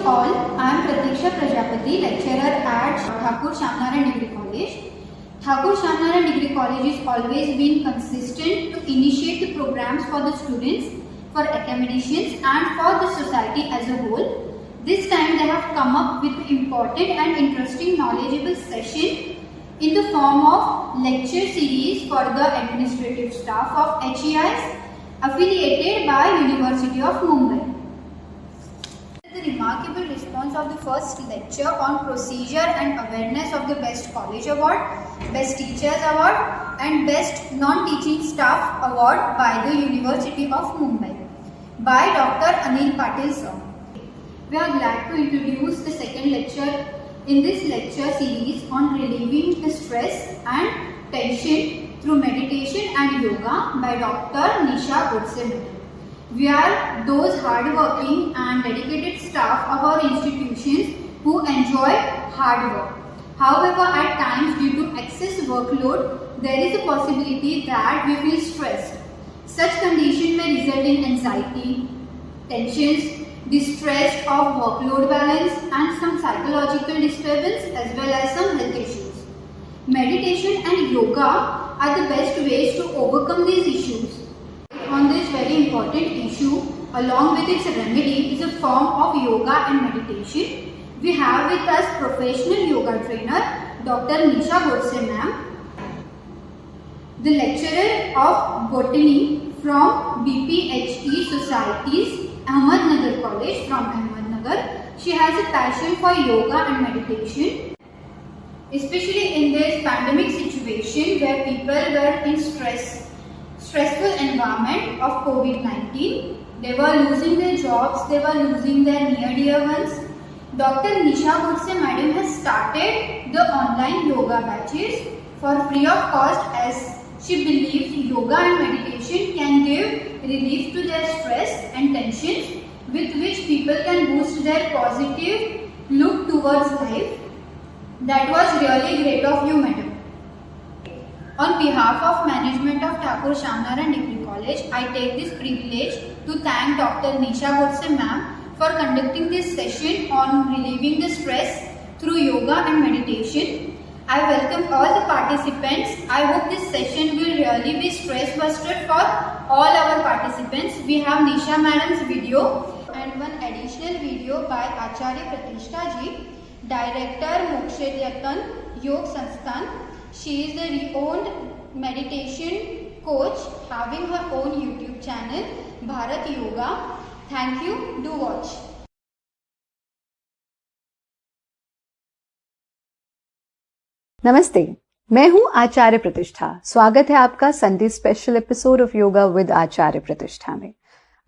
all, I am Pratiksha Prajapati, lecturer at Thakur Shyamnaran Degree College. Thakur Shyamnaran Degree College has always been consistent to initiate the programs for the students, for academicians and for the society as a whole. This time they have come up with important and interesting knowledgeable session in the form of lecture series for the administrative staff of HEIs affiliated by University of Mumbai. The remarkable response of the first lecture on procedure and awareness of the Best College Award, Best Teachers Award and Best Non-Teaching Staff Award by the University of Mumbai by Dr. Anil Patil sir. We are glad to introduce the second lecture in this lecture series on relieving the stress and tension through meditation and yoga by Dr. Nisha Godse. We are those hard-working and dedicated staff of our institutions who enjoy hard work. However, at times due to excess workload, there is a possibility that we feel stressed. Such condition may result in anxiety, tensions, distress of workload balance and some psychological disturbance as well as some health issues. Meditation and yoga are the best ways to overcome these issues. On this very important issue, along with its remedy, is a form of yoga and meditation. We have with us professional yoga trainer Dr. Nisha Godse ma'am, the lecturer of botany from BPHE Societies, Ahmednagar College from Ahmednagar. She has a passion for yoga and meditation, especially in this pandemic situation where people were in stressful environment of COVID-19. They were losing their jobs, they were losing their near dear ones. Dr. Nisha Godse madam has started the online yoga batches for free of cost as she believes yoga and meditation can give relief to their stress and tensions with which people can boost their positive look towards life. That was really great of you madam. On behalf of management of Thakur Shyamnaran Degree College, I take this privilege to thank Dr. Nisha Godse ma'am for conducting this session on relieving the stress through yoga and meditation. I welcome all the participants. I hope this session will really be stress buster for all our participants. We have Nisha madam's video and one additional video by Acharya Pratishtha ji, Director Mokshayatan Yog Sansthan. She is a renowned meditation coach having her own YouTube channel Bharat Yoga. Thank you. Do watch. नमस्ते, मैं हूं आचार्य प्रतिष्ठा। स्वागत है आपका Sunday special episode of yoga with Acharya Pratishtha में।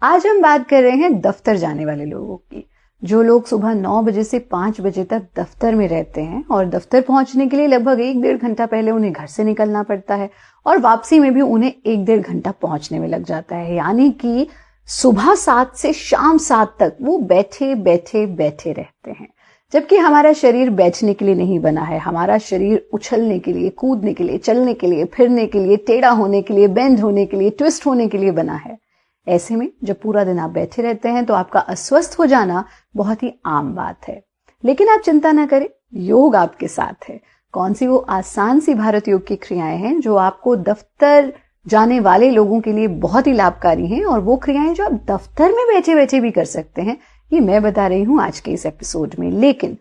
आज हम बात कर रहे हैं दफ्तर जाने वाले लोगों की, जो लोग सुबह 9 बजे से 5 बजे तक दफ्तर में रहते हैं और दफ्तर पहुंचने के लिए लगभग 1-1.5 घंटा पहले उन्हें घर से निकलना पड़ता है और वापसी में भी उन्हें 1-1.5 घंटा पहुंचने में लग जाता है। यानी कि सुबह 7 से शाम 7 तक वो बैठे रहते हैं, जबकि हमारा शरीर बैठने के लिए नहीं बना है। हमारा शरीर उछलने के लिए, कूदने के लिए, चलने के लिए, फिरने के लिए, टेढ़ा होने के लिए, बेंड होने के लिए, ट्विस्ट होने के लिए बना है। ऐसे में जब पूरा दिन आप बैठे रहते हैं तो आपका अस्वस्थ हो जाना बहुत ही आम बात है। लेकिन आप चिंता न करें, योग आपके साथ है। कौन सी वो आसान सी भारत योग की क्रियाएं हैं जो आपको दफ्तर जाने वाले लोगों के लिए बहुत ही लाभकारी हैं, और वो क्रियाएं जो आप दफ्तर में बैठे बैठे भी कर सकते हैं, ये मैं बता रही हूं आज के इस एपिसोड में। लेकिन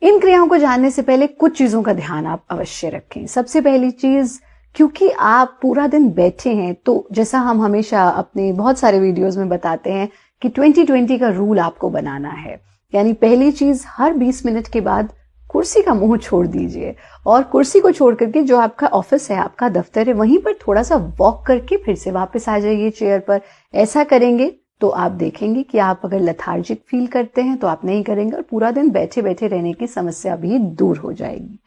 इन क्रियाओं को जानने से पहले कुछ चीजों का ध्यान आप अवश्य रखें। सबसे पहली चीज, क्योंकि आप पूरा दिन बैठे हैं, तो जैसा हम हमेशा अपने बहुत सारे वीडियोस में बताते हैं कि 20-20 का रूल आपको बनाना है। यानी पहली चीज, हर 20 मिनट के बाद कुर्सी का मुंह छोड़ दीजिए और कुर्सी को छोड़ करके जो आपका ऑफिस है, आपका दफ्तर है, वहीं पर थोड़ा सा वॉक करके फिर से वापस आ जाइए चेयर पर। ऐसा करेंगे तो आप देखेंगे कि आप अगर लेथार्जिक फील करते हैं तो आप नहीं करेंगे और पूरा दिन बैठे बैठे रहने की समस्या भी दूर हो जाएगी।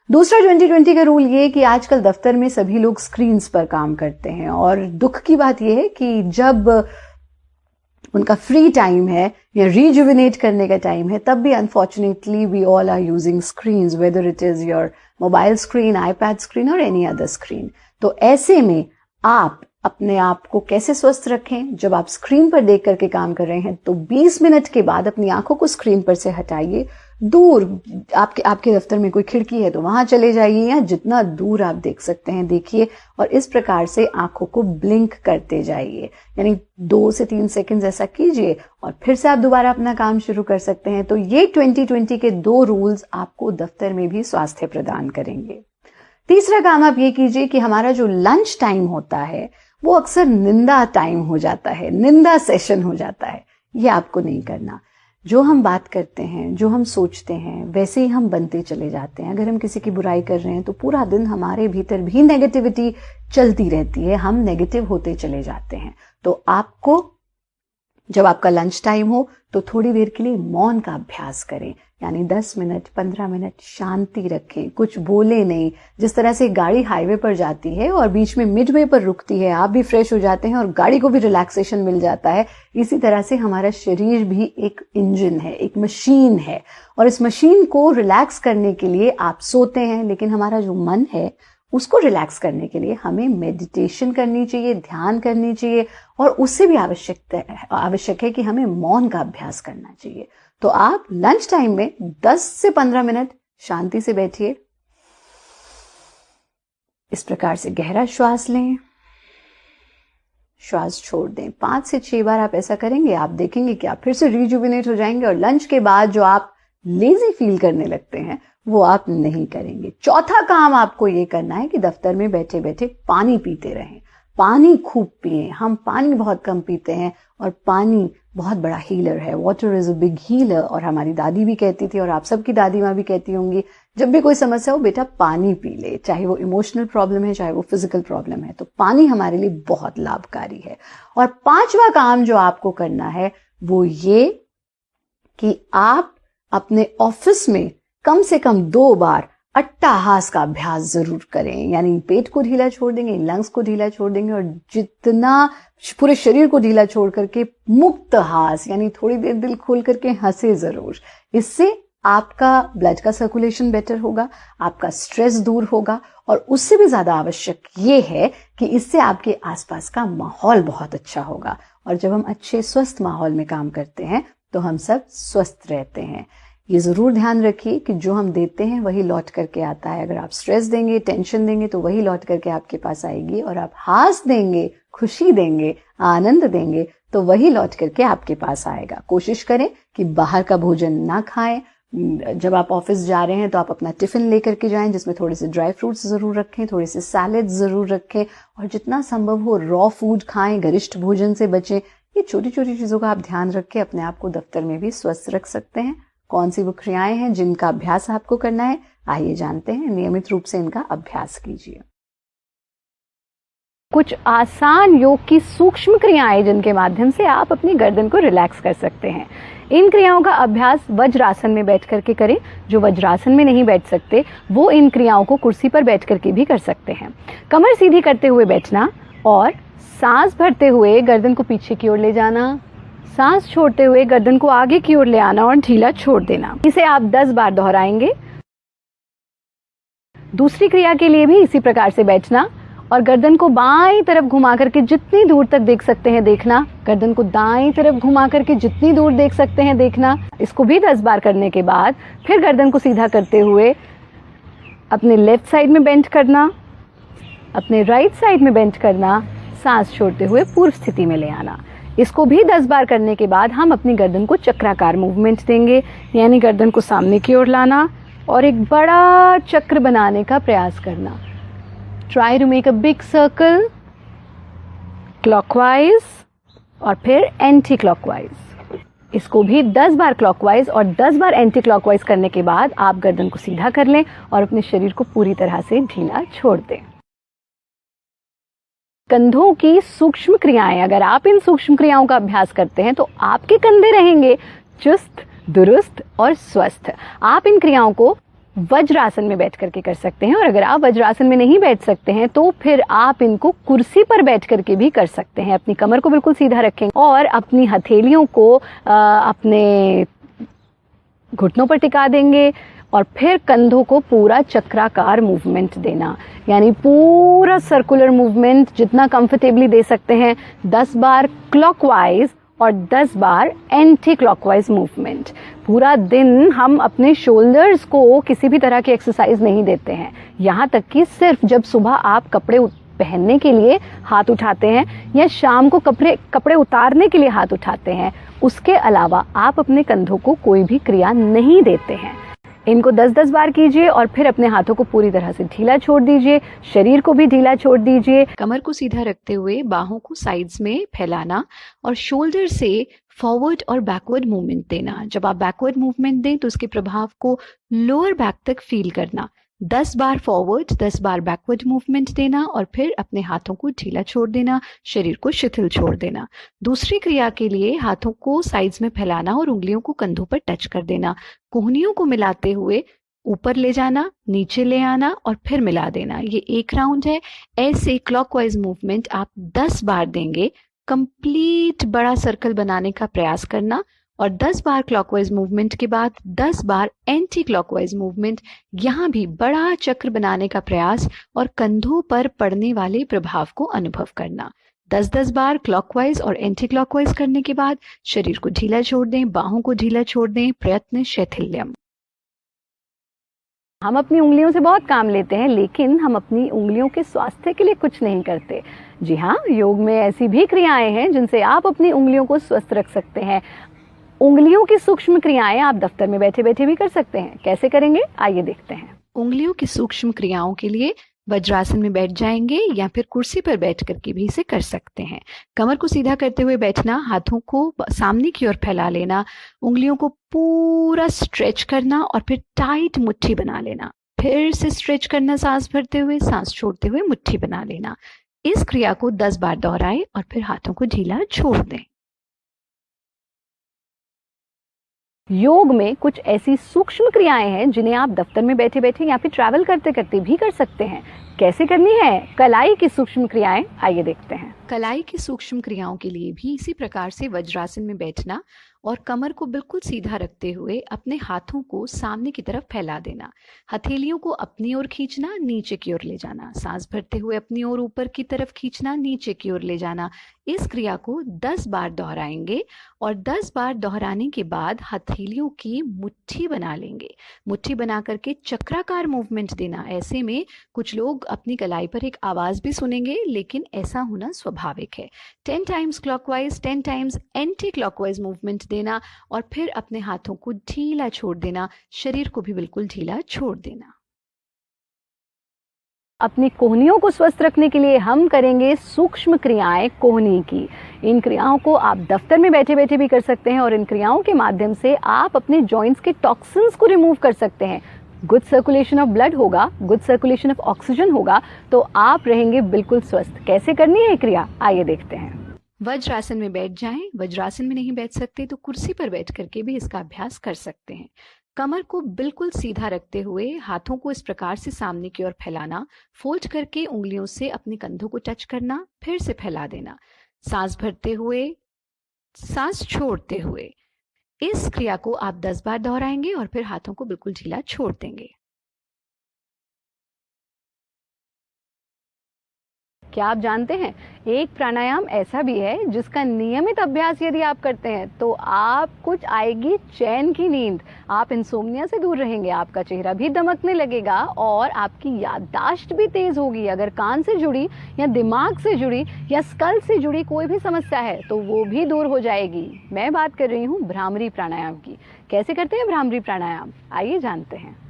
दूसरा 20-20 का रूल ये है कि आजकल दफ्तर में सभी लोग स्क्रीन्स पर काम करते हैं, और दुख की बात यह है कि जब उनका फ्री टाइम है या रिजुविनेट करने का टाइम है, तब भी unfortunately we all are using screens, whether it is your mobile screen, iPad screen और एनी अदर स्क्रीन। तो ऐसे में आप अपने आप को कैसे स्वस्थ रखें। जब आप स्क्रीन पर देख करके काम कर रहे हैं तो 20 मिनट के बाद अपनी आंखों को स्क्रीन पर से हटाइए, दूर आपके दफ्तर में कोई खिड़की है तो वहां चले जाइए, या जितना दूर आप देख सकते हैं देखिए, और इस प्रकार से आंखों को ब्लिंक करते जाइए, यानी 2 से 3 सेकंड ऐसा कीजिए और फिर से आप दोबारा अपना काम शुरू कर सकते हैं। तो ये 2020 के 2 रूल्स आपको दफ्तर में भी स्वास्थ्य प्रदान करेंगे। तीसरा काम आप ये कीजिए कि हमारा जो लंच टाइम होता है वो अक्सर निंदा टाइम हो जाता है, निंदा सेशन हो जाता है। ये आपको नहीं करना। जो हम बात करते हैं, जो हम सोचते हैं, वैसे ही हम बनते चले जाते हैं। अगर हम किसी की बुराई कर रहे हैं तो पूरा दिन हमारे भीतर भी नेगेटिविटी चलती रहती है, हम नेगेटिव होते चले जाते हैं। तो आपको जब आपका लंच टाइम हो तो थोड़ी देर के लिए मौन का अभ्यास करें, यानी 10 मिनट 15 मिनट शांति रखें, कुछ बोले नहीं। जिस तरह से गाड़ी हाईवे पर जाती है और बीच में मिडवे पर रुकती है, आप भी फ्रेश हो जाते हैं और गाड़ी को भी रिलैक्सेशन मिल जाता है, इसी तरह से हमारा शरीर भी एक इंजन है, एक मशीन है, और इस मशीन को रिलैक्स करने के लिए आप सोते हैं, लेकिन हमारा जो मन है उसको रिलैक्स करने के लिए हमें मेडिटेशन करनी चाहिए, ध्यान करनी चाहिए, और उससे भी आवश्यक है कि हमें मौन का अभ्यास करना चाहिए। तो आप लंच टाइम में 10 से 15 मिनट शांति से बैठिए, इस प्रकार से गहरा श्वास लें, श्वास छोड़ दें। 5 से 6 बार आप ऐसा करेंगे, आप देखेंगे कि आप फिर से रिजुविनेट हो जाएंगे, और लंच के बाद जो आप लेजी फील करने लगते हैं वो आप नहीं करेंगे। चौथा काम आपको ये करना है कि दफ्तर में बैठे बैठे पानी पीते रहें, पानी खूब पिएं। हम पानी बहुत कम पीते हैं, और पानी बहुत बड़ा हीलर है। Water is a big healer. और हमारी दादी भी कहती थी, और आप सबकी दादी माँ भी कहती होंगी, जब भी कोई समस्या हो बेटा पानी पी ले, चाहे वो इमोशनल प्रॉब्लम है चाहे वो फिजिकल प्रॉब्लम है। तो पानी हमारे लिए बहुत लाभकारी है। और 5वां काम जो आपको करना है वो ये कि आप अपने ऑफिस में कम से कम 2 बार अट्टाहास का अभ्यास जरूर करें, यानी पेट को ढीला छोड़ देंगे, लंग्स को ढीला छोड़ देंगे, और जितना पूरे शरीर को ढीला छोड़ करके मुक्त हास, यानी थोड़ी देर दिल खोल करके हंसे जरूर। इससे आपका ब्लड का सर्कुलेशन बेटर होगा, आपका स्ट्रेस दूर होगा, और उससे भी ज्यादा आवश्यक ये है कि इससे आपके आसपास का माहौल बहुत अच्छा होगा। और जब हम अच्छे स्वस्थ माहौल में काम करते हैं तो हम सब स्वस्थ रहते हैं। ये जरूर ध्यान रखिए कि जो हम देते हैं वही लौट करके आता है। अगर आप स्ट्रेस देंगे, टेंशन देंगे, तो वही लौट करके आपके पास आएगी, और आप हास देंगे, खुशी देंगे, आनंद देंगे, तो वही लौट करके आपके पास आएगा। कोशिश करें कि बाहर का भोजन ना खाएं। जब आप ऑफिस जा रहे हैं तो आप अपना टिफिन लेकर के जाएं, जिसमें थोड़े से ड्राई फ्रूट्स जरूर रखें, थोड़े से सैलेड जरूर रखें, और जितना संभव हो रॉ फूड खाएं, गरिष्ठ भोजन से बचें। ये छोटी छोटी चीजों का आप ध्यान रख के अपने आप को दफ्तर में भी स्वस्थ रख सकते हैं। कौन सी वो क्रियाएं हैं जिनका अभ्यास आपको करना है, आइए जानते हैं। नियमित रूप से इनका अभ्यास कीजिए। कुछ आसान योग की सूक्ष्म क्रियाएं जिनके माध्यम से आप अपनी गर्दन को रिलैक्स कर सकते हैं। इन क्रियाओं का अभ्यास वज्रासन में बैठ करके करें। जो वज्रासन में नहीं बैठ सकते वो इन क्रियाओं को कुर्सी पर बैठ करके भी कर सकते हैं। कमर सीधी करते हुए बैठना, और सांस भरते हुए गर्दन को पीछे की ओर ले जाना, सांस छोड़ते हुए गर्दन को आगे की ओर ले आना और ढीला छोड़ देना। इसे आप 10 बार दोहराएंगे। दूसरी क्रिया के लिए भी इसी प्रकार से बैठना, और गर्दन को बाईं तरफ घुमा करके जितनी दूर तक देख सकते हैं देखना, गर्दन को दाईं तरफ घुमा करके जितनी दूर देख सकते हैं देखना। इसको भी 10 बार करने के बाद फिर गर्दन को सीधा करते हुए अपने लेफ्ट साइड में बेंड करना, अपने राइट साइड में बेंड करना, सांस छोड़ते हुए पूर्व स्थिति में ले आना। इसको भी 10 बार करने के बाद हम अपनी गर्दन को चक्राकार मूवमेंट देंगे, यानी गर्दन को सामने की ओर लाना और एक बड़ा चक्र बनाने का प्रयास करना। Try to make a big circle clockwise और फिर एंटी क्लॉकवाइज। इसको भी 10 बार क्लॉकवाइज और 10 बार एंटी क्लॉकवाइज करने के बाद आप गर्दन को सीधा कर लें और अपने शरीर को पूरी तरह से ढीला छोड़ दें। कंधों की सूक्ष्म क्रियाएं, अगर आप इन सूक्ष्म क्रियाओं का अभ्यास करते हैं तो आपके कंधे रहेंगे चुस्त, दुरुस्त और स्वस्थ। आप इन क्रियाओं को वज्रासन में बैठ करके कर सकते हैं, और अगर आप वज्रासन में नहीं बैठ सकते हैं तो फिर आप इनको कुर्सी पर बैठ करके भी कर सकते हैं। अपनी कमर को बिल्कुल सीधा रखें और अपनी हथेलियों को अपने घुटनों पर टिका देंगे और फिर कंधों को पूरा चक्राकार मूवमेंट देना, यानी पूरा सर्कुलर मूवमेंट जितना कंफर्टेबली दे सकते हैं। 10 बार क्लॉकवाइज और 10 बार एंटी क्लॉकवाइज मूवमेंट। पूरा दिन हम अपने शोल्डर्स को किसी भी तरह की एक्सरसाइज नहीं देते हैं, यहाँ तक कि सिर्फ जब सुबह आप कपड़े पहनने के लिए हाथ उठाते हैं या शाम को कपड़े उतारने के लिए हाथ उठाते हैं, उसके अलावा आप अपने कंधों को कोई भी क्रिया नहीं देते हैं। इनको 10-10 बार कीजिए और फिर अपने हाथों को पूरी तरह से ढीला छोड़ दीजिए, शरीर को भी ढीला छोड़ दीजिए। कमर को सीधा रखते हुए बाहों को साइड्स में फैलाना और शोल्डर से फॉरवर्ड और बैकवर्ड मूवमेंट देना। जब आप बैकवर्ड मूवमेंट दें तो उसके प्रभाव को लोअर बैक तक फील करना। 10 बार फॉरवर्ड, 10 बार बैकवर्ड मूवमेंट देना और फिर अपने हाथों को ढीला छोड़ देना, शरीर को शिथिल छोड़ देना। दूसरी क्रिया के लिए हाथों को साइड्स में फैलाना और उंगलियों को कंधों पर टच कर देना। कोहनियों को मिलाते हुए ऊपर ले जाना, नीचे ले आना और फिर मिला देना। ये एक राउंड है। ऐसे क्लॉकवाइज मूवमेंट आप 10 बार देंगे। कंप्लीट बड़ा सर्कल बनाने का प्रयास करना और 10 बार क्लॉकवाइज मूवमेंट के बाद 10 बार एंटी क्लॉकवाइज मूवमेंट, यहाँ भी बड़ा चक्र बनाने का प्रयास और कंधों पर पड़ने वाले प्रभाव को अनुभव करना। 10-10 बार क्लॉकवाइज और एंटी क्लॉकवाइज करने के बाद शरीर को ढीला छोड़ दें, बाहों को ढीला छोड़ दें। प्रयत्न शैथिल्यम। हम अपनी उंगलियों से बहुत काम लेते हैं, लेकिन हम अपनी उंगलियों के स्वास्थ्य के लिए कुछ नहीं करते। जी हाँ, योग में ऐसी भी क्रियाएं हैं जिनसे आप अपनी उंगलियों को स्वस्थ रख सकते हैं। उंगलियों की सूक्ष्म क्रियाएं आप दफ्तर में बैठे बैठे भी कर सकते हैं। कैसे करेंगे, आइए देखते हैं। उंगलियों की सूक्ष्म क्रियाओं के लिए वज्रासन में बैठ जाएंगे या फिर कुर्सी पर बैठ करके भी इसे कर सकते हैं। कमर को सीधा करते हुए बैठना, हाथों को सामने की ओर फैला लेना, उंगलियों को पूरा स्ट्रेच करना और फिर टाइट मुट्ठी बना लेना। फिर से स्ट्रेच करना, सांस भरते हुए, सांस छोड़ते हुए मुट्ठी बना लेना। इस क्रिया को 10 बार दोहराएं और फिर हाथों को ढीला छोड़ दें। योग में कुछ ऐसी सूक्ष्म क्रियाएं हैं जिन्हें आप दफ्तर में बैठे बैठे या फिर ट्रैवल करते करते भी कर सकते हैं। कैसे करनी है कलाई की सूक्ष्म क्रियाएं, आइए देखते हैं। कलाई की सूक्ष्म क्रियाओं के लिए भी इसी प्रकार से वज्रासन में बैठना और कमर को बिल्कुल सीधा रखते हुए अपने हाथों को सामने की तरफ फैला देना। हथेलियों को अपनी ओर खींचना, नीचे की ओर ले जाना। सांस भरते हुए अपनी ओर ऊपर की तरफ खींचना, नीचे की ओर ले जाना। इस क्रिया को 10 बार दोहराएंगे और 10 बार दोहराने के बाद हथेलियों की मुट्ठी बना लेंगे। मुट्ठी बना करके चक्राकार मूवमेंट देना। ऐसे में कुछ लोग अपनी कलाई पर एक आवाज भी सुनेंगे, लेकिन ऐसा होना स्वाभाविक है। 10 times clockwise, 10 times anti clockwise movement देना और फिर अपने हाथों को ढीला छोड़ देना, शरीर को भी बिल्कुल ढीला छोड़ देना। अपनी कोहनियों को स्वस्थ रखने के लिए हम करेंगे सूक्ष्म क्रियाएं कोहनी की। इन क्रियाओं को आप दफ्तर में बैठे बैठे भी कर सकते हैं और इन क्रियाओं के माध्यम से आप अपने जॉइंट्स के टॉक्सिन्स को रिमूव कर सकते हैं। गुड सर्कुलेशन ऑफ ब्लड होगा, गुड सर्कुलेशन ऑफ ऑक्सीजन होगा, तो आप रहेंगे बिल्कुल स्वस्थ। कैसे करनी है क्रिया, आइए देखते हैं। वज्रासन में बैठ जाएं। वज्रासन में नहीं बैठ सकते तो कुर्सी पर बैठ करके भी इसका अभ्यास कर सकते हैं। कमर को बिल्कुल सीधा रखते हुए हाथों को इस प्रकार से सामने की ओर फैलाना, फोल्ड करके उंगलियों से अपने कंधों को टच करना, फिर से फैला देना। सांस भरते हुए, सांस छोड़ते हुए। इस क्रिया को आप 10 बार दोहराएंगे और फिर हाथों को बिल्कुल ढीला छोड़ देंगे। क्या आप जानते हैं, एक प्राणायाम ऐसा भी है जिसका नियमित अभ्यास यदि आप करते हैं तो आप कुछ आएगी चैन की नींद। आप इंसोम्निया से दूर रहेंगे, आपका चेहरा भी दमकने लगेगा और आपकी याददाश्त भी तेज होगी। अगर कान से जुड़ी या दिमाग से जुड़ी या स्कल से जुड़ी कोई भी समस्या है तो वो भी दूर हो जाएगी। मैं बात कर रही हूँ भ्रामरी प्राणायाम की। कैसे करते हैं भ्रामरी प्राणायाम, आइए जानते हैं।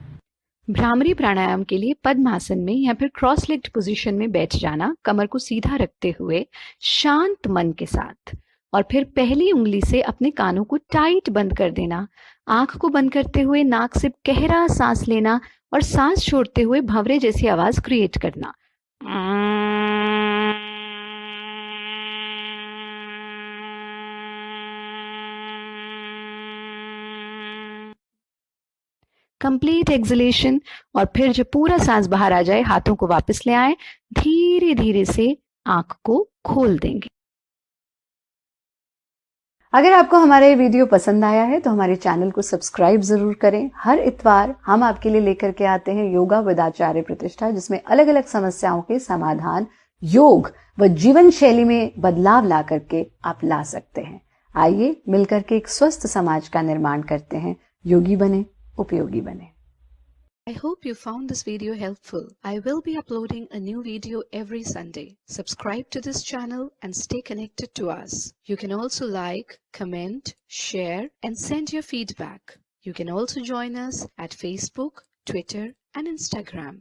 भ्रामरी प्राणायाम के लिए पद्मासन में या फिर क्रॉस लेग्ड पोजीशन में बैठ जाना, कमर को सीधा रखते हुए शांत मन के साथ, और फिर पहली उंगली से अपने कानों को टाइट बंद कर देना। आंख को बंद करते हुए नाक से गहरा सांस लेना और सांस छोड़ते हुए भंवरे जैसी आवाज क्रिएट करना। कंप्लीट एक्सलेशन, और फिर जब पूरा सांस बाहर आ जाए हाथों को वापस ले आए, धीरे धीरे से आंख को खोल देंगे। अगर आपको हमारा ये वीडियो पसंद आया है तो हमारे चैनल को सब्सक्राइब जरूर करें। हर इतवार हम आपके लिए लेकर के आते हैं योगा विद आचार्य प्रतिष्ठा, जिसमें अलग अलग समस्याओं के समाधान योग व जीवन शैली में बदलाव ला करके आप ला सकते हैं। आइए मिलकर के एक स्वस्थ समाज का निर्माण करते हैं। योगी बने, उपयोगी बने। I hope you found this video helpful. I will be uploading a new video every Sunday. Subscribe to this channel and stay connected to us. You can also like, comment, share and send your feedback. You can also join us at Facebook, Twitter and Instagram.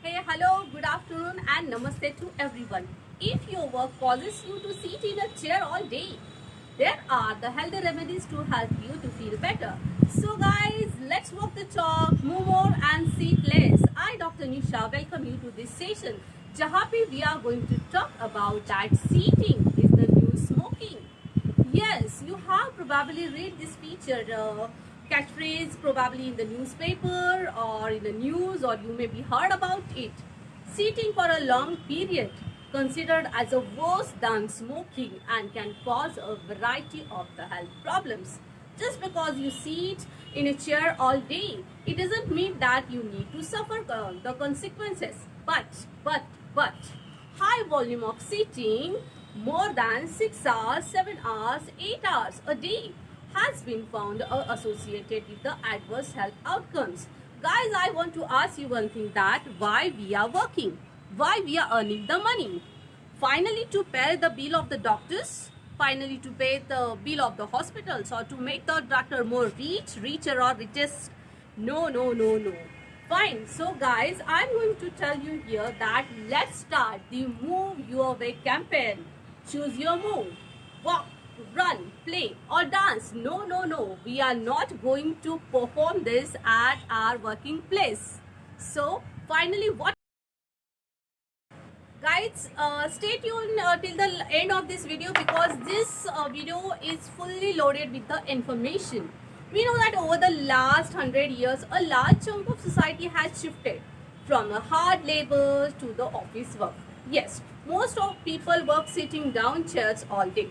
Hey, hello, good afternoon and namaste to everyone. If your work causes you to sit in a chair all day, there are the healthy remedies to help you to feel better. So guys, let's walk the talk, move more and sit less. I, Dr. Nisha, welcome you to this session. Jahan pe we are going to talk about that seating is the new smoking. Yes, you have probably read this featured catchphrase probably in the newspaper or in the news, or you may be heard about it. Sitting for a long period considered as a worse than smoking and can cause a variety of the health problems. Just because you sit in a chair all day, it doesn't mean that you need to suffer the consequences. But high volume of sitting more than 6 hours, 7 hours, 8 hours a day has been found associated with the adverse health outcomes. Guys, I want to ask you one thing, that why we are working, why we are earning the money. Finally, to pay the bill of the doctors, finally to pay the bill of the hospitals, or to make the doctor more richer or richest. No. Fine. So guys, I'm going to tell you here that let's start the Move Your Way campaign. Choose your move. Walk, run, play or dance. No. We are not going to perform this at our working place. So finally, what? Guys, stay tuned till the end of this video, because this video is fully loaded with the information. We know that over the last 100 years, a large chunk of society has shifted from a hard labor to the office work. Yes, most of people work sitting down chairs all day.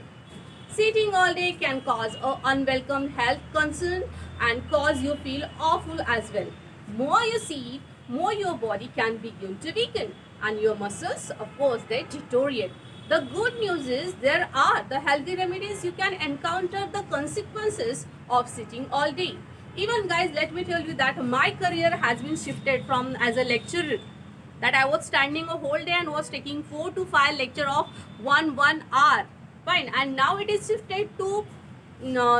Sitting all day can cause an unwelcome health concern and cause you feel awful as well. More you sit, more your body can begin to weaken, and your muscles, of course, they deteriorate. The good news is there are the healthy remedies. You can encounter the consequences of sitting all day. Even guys, let me tell you that my career has been shifted from as a lecturer, that I was standing a whole day and was taking 4 to 5 lecture of one hour. Fine, and now it is shifted to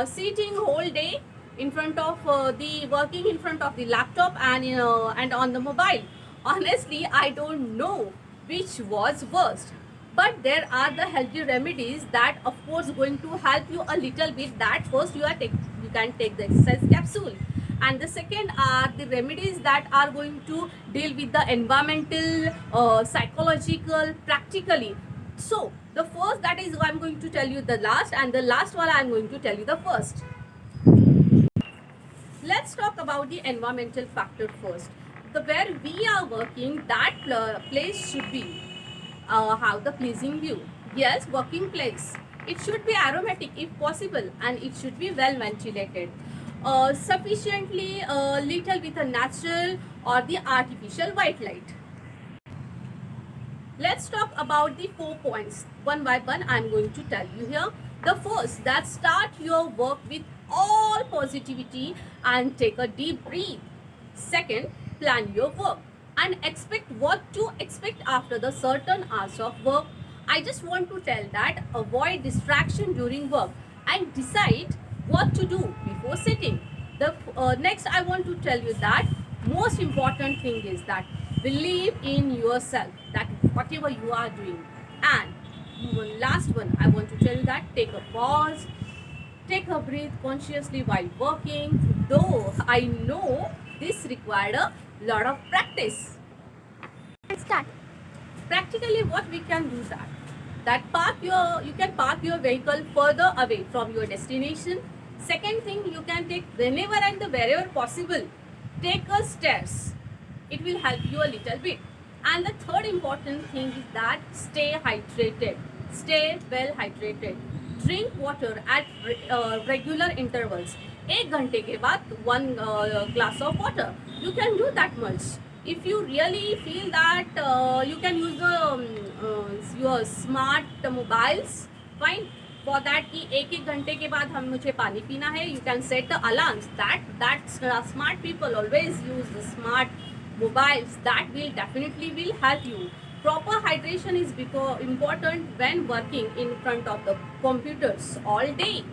sitting whole day in front of working in front of the laptop and on the mobile. Honestly, I don't know which was worst, but there are the healthy remedies that of course going to help you a little bit. That first you can take the exercise capsule, and the second are the remedies that are going to deal with the environmental, psychological, practically. So the first, that is I'm going to tell you the last, and the last one I'm going to tell you the first. Let's talk about the environmental factor first. Where we are working, that place should be have the pleasing view. Yes, working place. It should be aromatic if possible, and it should be well ventilated. Sufficiently little with a natural or the artificial white light. Let's talk about the 4 points. One by one, I'm going to tell you here. The first, that start your work with all positivity and take a deep breath. Second, plan your work and expect what to expect after the certain hours of work. I just want to tell that avoid distraction during work and decide what to do before sitting. The next I want to tell you that most important thing is that believe in yourself, that whatever you are doing. And one last one, I want to tell you that take a pause, take a breath consciously while working. Though I know this required a lot of practice. Let's start. Practically what we can do that you can park your vehicle further away from your destination. Second thing, you can take whenever and wherever possible, take a stairs. It will help you a little bit. And the third important thing is that stay hydrated. Stay well hydrated. drink water at regular intervals. 1 घंटे के बाद 1 glass of water. You can do that much. If you really feel that you can use your smart mobiles, fine. For that कि 1 घंटे के बाद मुझे पानी पीना है, you can set the alarms. That smart people always use the smart mobiles. That will definitely will help you. Proper hydration is important when working in front of the computers all day.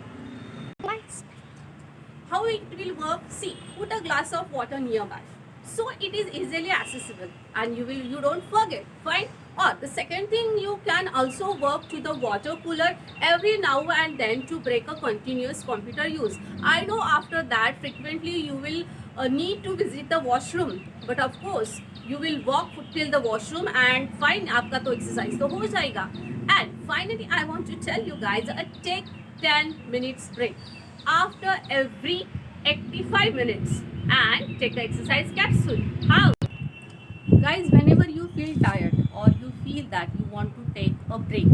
How it will work? See, put a glass of water nearby, so it is easily accessible and you don't forget. Fine. Or the second thing, you can also work to the water cooler every now and then to break a continuous computer use. I know after that frequently you will need to visit the washroom, but of course you will walk till the washroom and fine, आपका तो exercise तो हो जाएगा. And finally I want to tell you guys, take 10 minutes break after every 85 minutes and take the exercise capsule. How? Guys, whenever you feel tired or you feel that you want to take a break,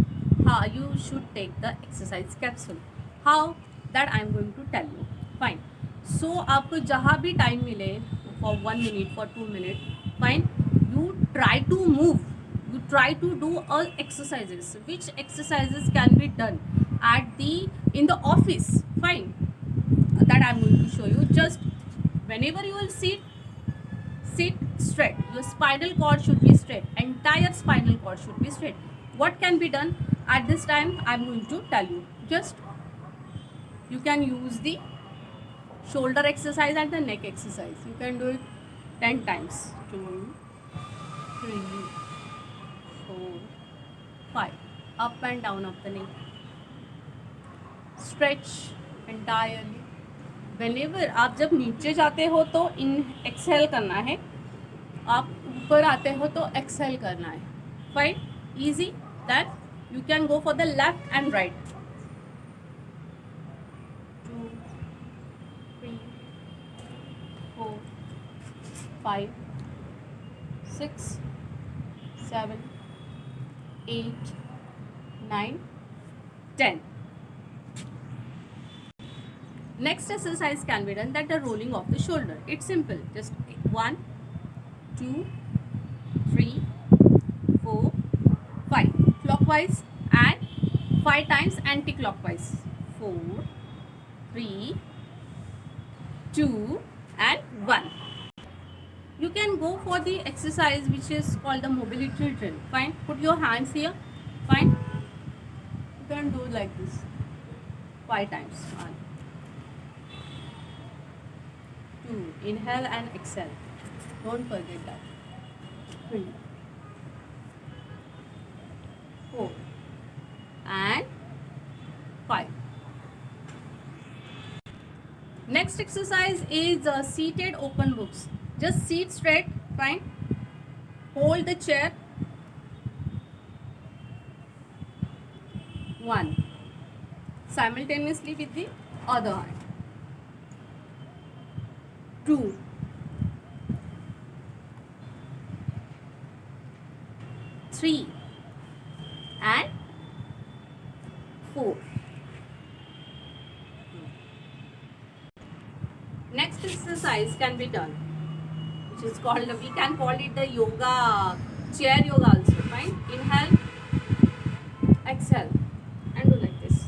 you should take the exercise capsule. How? That I am going to tell you. Fine. So आपको जहाँ भी time मिले, for 1 minute, for 2 minutes, fine, you try to move. You try to do all exercises. Which exercises can be done in the office? Fine. That I am going to show you. Just whenever you will sit straight. Your spinal cord should be straight. Entire spinal cord should be straight. What can be done at this time? I am going to tell you. Just you can use the shoulder exercise and the neck exercise. You can do it 10 times. 2, 3, 4, 5. Up and down of the neck. Stretch entirely. Whenever आप जब नीचे जाते हो तो Excel करना है, आप ऊपर आते हो तो एक्सेल करना है. Fine, easy. That you can go for the left and right. 2, 3, 4, 5, 6, 7, 8, 9, 10. Next exercise can be done, that the rolling of the shoulder. It's simple. Just 1, 2, 3, 4, 5. Clockwise and 5 times anti-clockwise. 4, 3, 2 and 1. You can go for the exercise which is called the mobility drill. Fine. Put your hands here. Fine. You can do like this 5 times. 1, 2. Inhale and exhale. Don't forget that. 3, 4 and 5. Next exercise is seated open books. Just sit straight. Fine. Hold the chair. 1. Simultaneously with the other hand. 2. 3 and 4. Next exercise can be done, which is called, we can call it the yoga, chair yoga also. Fine. Inhale, exhale and do like this.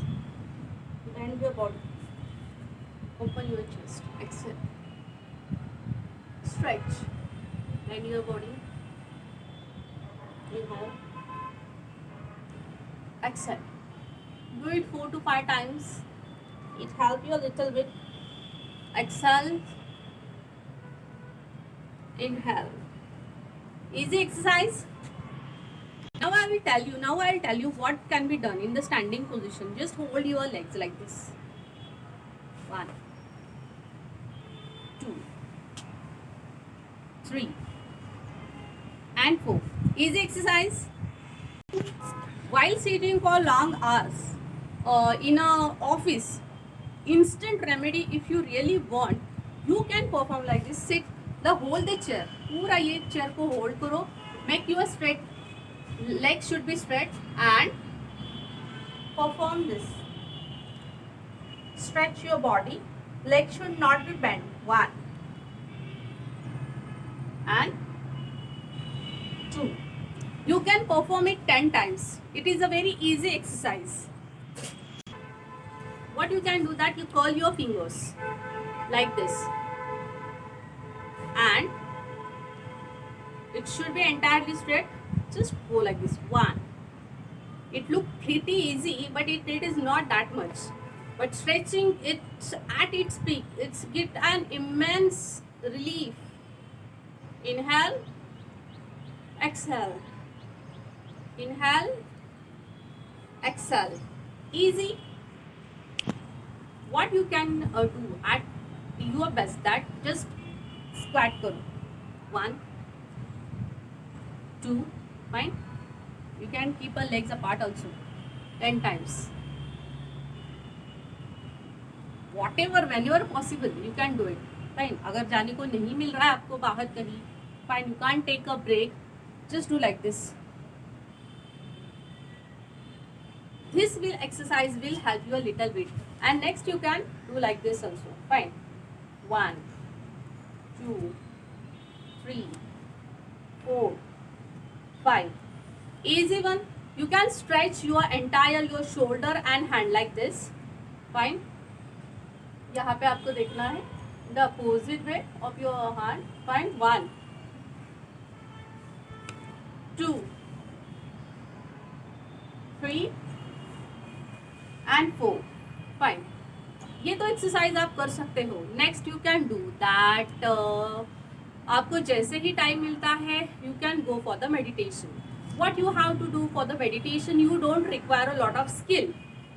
Bend your body, open your chest, exhale, stretch, bend your body, inhale, exhale. Do it 4 to 5 times. It helps you a little bit. Exhale, inhale. Easy exercise. Now I will tell you what can be done in the standing position. Just hold your legs like this. 1, 2, 3 and 4. Easy exercise. While sitting for long hours in a office, instant remedy, if you really want, you can perform like this. Sit, hold the chair. पूरा ये chair को hold करो. Make your straight, legs should be straight and perform this. Stretch your body. Legs should not be bent. 1 and 2. You can perform it 10 times. It is a very easy exercise. What you can do that you curl your fingers like this, and it should be entirely straight. Just go like this. 1. It look pretty easy, but it is not that much. But stretching it at its peak, it's get an immense relief. Inhale, exhale. Inhale, exhale. Easy. What you can do at your best, that just squat karo. 1, 2, fine. You can keep your legs apart also 10 times. Whatever, whenever possible, you can do it. Fine. अगर जाने को नहीं मिल रहा है आपको बाहर कहीं, fine. You can't take a break. Just do like this. This will exercise will help you a little bit. And next you can do like this also. Fine. 1, 2, 3, 4, 5. Easy one. You can stretch your shoulder and hand like this. Fine. यहाँ पे आपको देखना है the opposite way of your hand. Fine. 1, 2, 3 and 4. Fine. ये तो exercise आप कर सकते हो. Next you can do that. आपको जैसे ही टाइम मिलता है you can go for the meditation. What you have to do for the meditation, you don't require a lot of skill.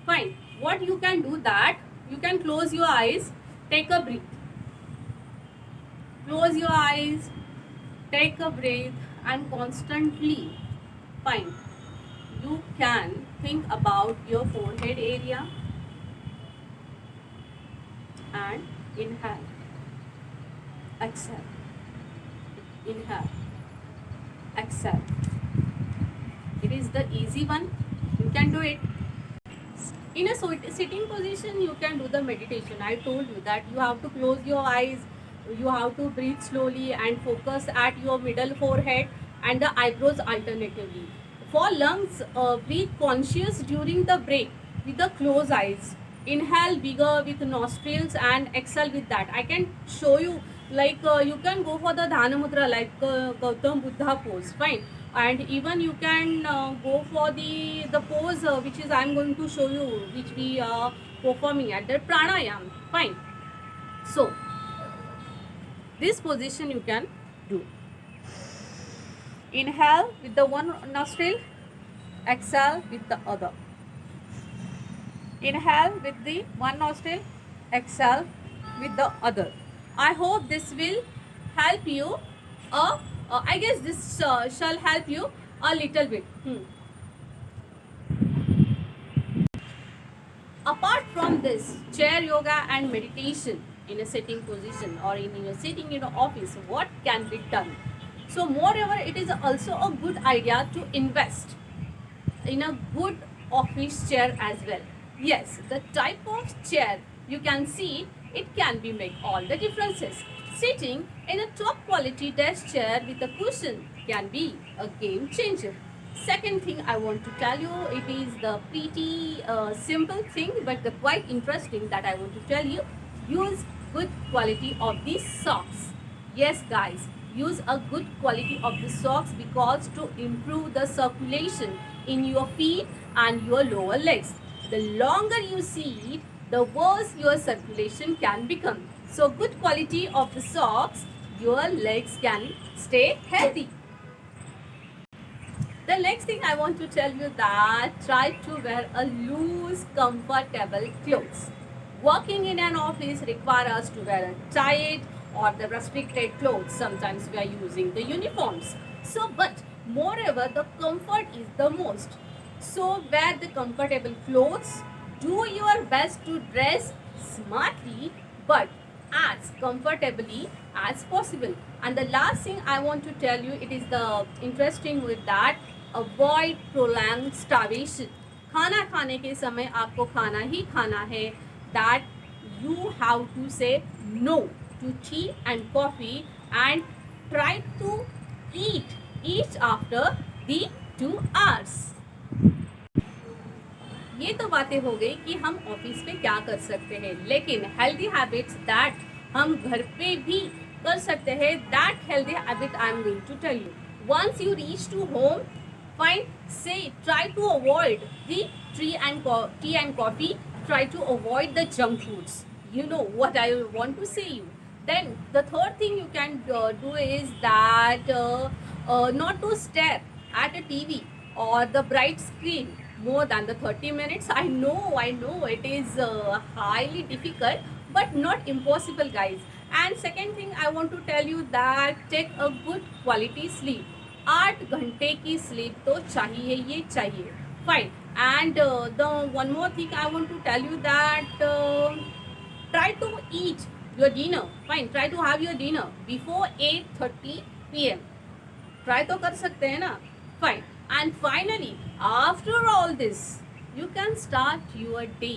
Fine. What you can do that, you can close your eyes, take a breath. Close your eyes, take a breath, and constantly, fine. You can think about your forehead area and inhale, exhale, inhale, exhale. It is the easy one. You can do it. In a sitting position, you can do the meditation. I told you that you have to close your eyes, you have to breathe slowly and focus at your middle forehead and the eyebrows alternatively. For lungs, breathe conscious during the break with the closed eyes. Inhale bigger with nostrils and exhale with that. I can show you, like you can go for the Dhyana Mudra like Gautam Buddha pose. Fine. And even you can go for the pose which is I am going to show you, which we are performing at the pranayam. Fine. So this position you can do. Inhale with the one nostril, exhale with the other. Inhale with the one nostril, exhale with the other. I hope this will help you. I guess this shall help you a little bit. Apart from this, chair yoga and meditation in a sitting position or in a sitting in an office, what can be done? So moreover, it is also a good idea to invest in a good office chair as well. Yes, the type of chair you can see, it can be make all the differences. Sitting in a top quality desk chair with a cushion can be a game changer. Second thing I want to tell you, it is the pretty simple thing but the quite interesting that I want to tell you. Use good quality of these socks. Yes guys, use a good quality of the socks because to improve the circulation in your feet and your lower legs. The longer you sit, the worse your circulation can become. So good quality of the socks, your legs can stay healthy. The next thing I want to tell you that try to wear a loose, comfortable clothes. Working in an office requires us to wear a tight or the restricted clothes. Sometimes we are using the uniforms. So, but moreover, the comfort is the most. So, wear the comfortable clothes. Do your best to dress smartly, but as comfortably as possible. And the last thing I want to tell you, it is the interesting with that, avoid prolonged starvation. खाना खाने के समय आपको खाना ही खाना है, that you have to say no to tea and coffee and try to eat each after the 2 hours. ये तो बातें हो गई कि हम ऑफिस में क्या कर सकते हैं, लेकिन हेल्दी हैबिट्स दैट हम घर पे भी कर सकते हैं, that healthy habit I am going to tell you. Once you reach to home, fine, say try to avoid the tea and coffee, try to avoid the junk foods. You know what I want to say you. Then the third thing you can do is that not to stare at a TV or the bright screen more than the 30 minutes. I know it is highly difficult, but not impossible, guys. And second thing I want to tell you that take a good quality sleep. 8 घंटे की sleep तो चाहिए ही चाहिए. Fine. And the one more thing I want to tell you that try to eat your dinner. Fine. Try to have your dinner before 8:30 p.m. Try तो कर सकते हैं ना. Fine. And finally, after all this, you can start your day.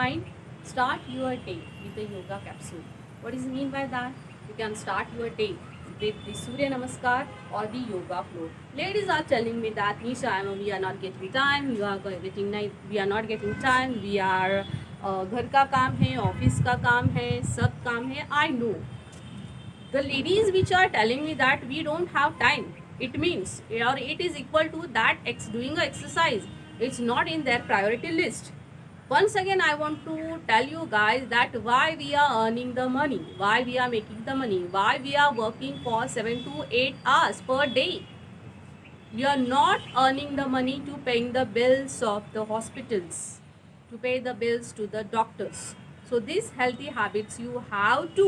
Fine. Start your day with the yoga capsule. What is mean by that? You can start your day with the Surya Namaskar or the yoga flow. Ladies are telling me that Nisha, we are not getting time. We are not getting time. We are घर का काम है, office का काम है, सब काम है. I know. The ladies which are telling me that we don't have time, it means or it is equal to that doing a exercise. It's not in their priority list. Once again, I want to tell you guys that why we are earning the money, why we are making the money, why we are working for 7 to 8 hours per day. We are not earning the money to paying the bills of the hospitals, to pay the bills to the doctors. So these healthy habits you have to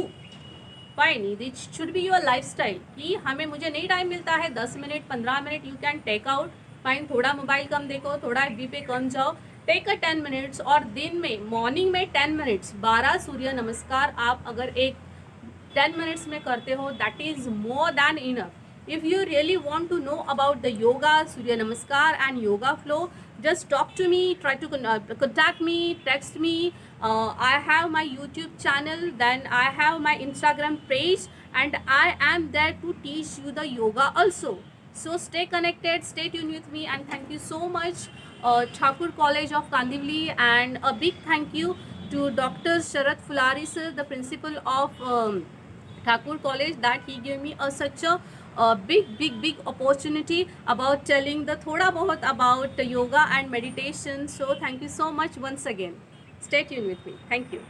find. It should be your lifestyle. कि हमें मुझे नहीं time मिलता है 10 minute 15 minute, you can take out. Fine, थोड़ा mobile कम देखो, थोड़ा FB पे कम जाओ, टेक अ 10 मिनट्स. और दिन में मॉर्निंग में 10 मिनट्स 12 सूर्य नमस्कार आप अगर एक 10 मिनट्स में करते हो, that is more than enough. If you really want to know about the yoga, Surya Namaskar and yoga flow, just talk to me, try to contact me, text me. I have my YouTube channel, then I have my Instagram page, and I am there to teach you the yoga also. So stay connected, stay tuned with me, and thank you so much Thakur College of Kandivali, and a big thank you to Dr. Sharat Fulari sir, the principal of Thakur College, that he gave me such a big opportunity about telling the thoda bahut about yoga and meditation. So thank you so much once again. Stay tuned with me. Thank you.